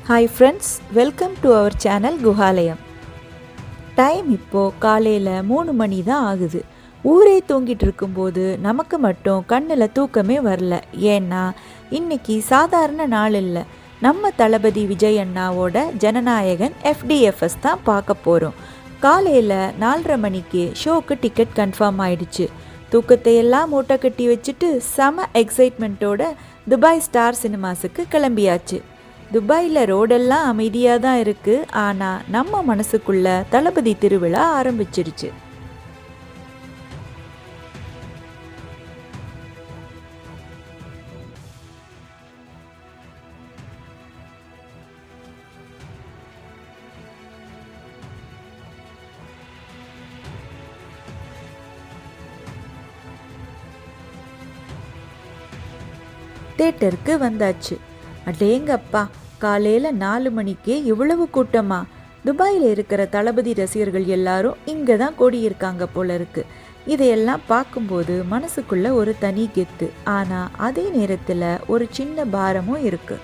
Hi friends, welcome to our channel Guhalayam. Time இப்போது காலையில் 3 மணி தான் ஆகுது. ஊரே தூங்கிட்டு இருக்கும்போது நமக்கு மட்டும் கண்ணில் தூக்கமே வரல. ஏன்னா இன்னைக்கு சாதாரண நாள் இல்லை. நம்ம தளபதி விஜய் அண்ணாவோட ஜனநாயகன் FDFS தான் பார்க்க போகிறோம். காலையில் 4:30 மணிக்கு ஷோக்கு டிக்கெட் கன்ஃபார்ம் ஆயிடுச்சு. தூக்கத்தை எல்லாம் மூட்டை கட்டி வச்சுட்டு செம எக்ஸைட்மெண்ட்டோட துபாய் ஸ்டார் சினிமாஸுக்கு கிளம்பியாச்சு. துபாயில் ரோடெல்லாம் அமைதியாக தான் இருக்குது. ஆனால் நம்ம மனசுக்குள்ள தளபதி திருவிழா ஆரம்பிச்சிருச்சு. தியேட்டருக்கு வந்தாச்சு. அடேங்கப்பா, காலையில் 4 மணிக்கே இவ்வளவு கூட்டமா? துபாயில் இருக்கிற தளபதி ரசிகர்கள் எல்லாரும் இங்கே தான் கூடியிருக்காங்க போல இருக்கு. இதையெல்லாம் பார்க்கும்போது மனசுக்குள்ள ஒரு தனி கெத்து. ஆனால் அதே நேரத்தில் ஒரு சின்ன பாரமும் இருக்கு.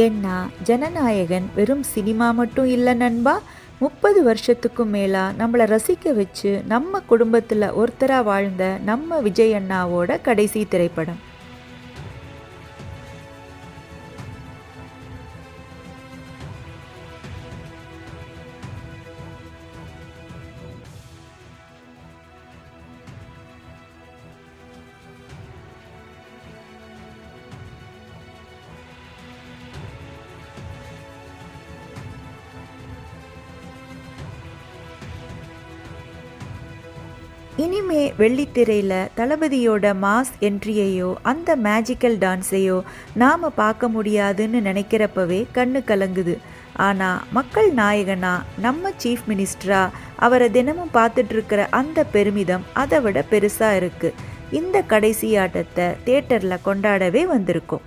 ஏன்னா ஜனநாயகன் வெறும் சினிமா மட்டும் இல்லை நண்பா. 30 வருஷத்துக்கும் மேலா நம்மளை ரசிக்க வச்சு நம்ம குடும்பத்தில் ஒருத்தராக வாழ்ந்த நம்ம விஜய் அண்ணாவோட கடைசி திரைப்படம். இனிமே வெள்ளித்திரையில் தளபதியோட மாஸ் என்ட்ரியையோ அந்த மேஜிக்கல் டான்ஸையோ நாம் பார்க்க முடியாதுன்னு நினைக்கிறப்பவே கண்ணு கலங்குது. ஆனால் மக்கள் நாயகனா, நம்ம சீஃப் மினிஸ்டரா அவரை தினமும் பார்த்துட்ருக்கிற அந்த பெருமிதம் அதை விட பெருசாக இருக்குது. இந்த கடைசி ஆட்டத்தை தியேட்டரில் கொண்டாடவே வந்திருக்கோம்.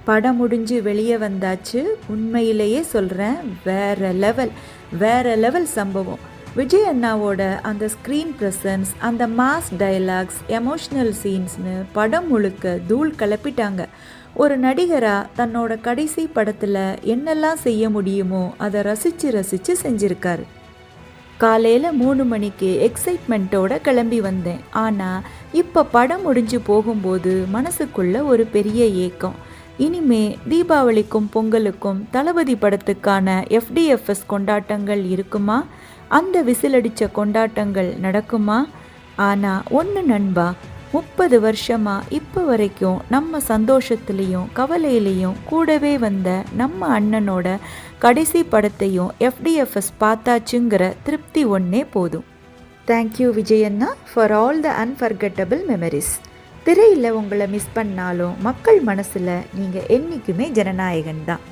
படம் முடிஞ்சு வெளியே வந்தாச்சு. உண்மையிலேயே சொல்கிறேன், வேற லெவல் சம்பவம். விஜய் அண்ணாவோட அந்த ஸ்க்ரீன் ப்ரெசன்ஸ், அந்த மாஸ் டயலாக்ஸ், எமோஷ்னல் சீன்ஸ்னு படம் முழுக்க தூள் கிளப்பிட்டாங்க. ஒரு நடிகராக தன்னோட கடைசி படத்தில் என்னெல்லாம் செய்ய முடியுமோ அதை ரசித்து செஞ்சுருக்காரு. காலையில் 3 மணிக்கு எக்ஸைட்மெண்ட்டோட கிளம்பி வந்தேன். ஆனால் இப்போ படம் முடிஞ்சு போகும்போது மனசுக்குள்ள ஒரு பெரிய ஏக்கம். இனிமே தீபாவளிக்கும் பொங்கலுக்கும் தளபதி படத்துக்கான FDFS கொண்டாட்டங்கள் இருக்குமா? அந்த விசிலடித்த கொண்டாட்டங்கள் நடக்குமா? ஆனால் ஒன்று நண்பா, 30 வருஷமாக இப்போ வரைக்கும் நம்ம சந்தோஷத்துலேயும் கவலையிலையும் கூடவே வந்த நம்ம அண்ணனோட கடைசி படத்தையும் FDFS பார்த்தாச்சுங்கிற திருப்தி ஒன்றே போதும். Thank you Vijay Anna for all the unforgettable memories. திரையில் உங்களை மிஸ் பண்ணாலும் மக்கள் மனசில் நீங்கள் என்றைக்குமே ஜனநாயகன் தான்.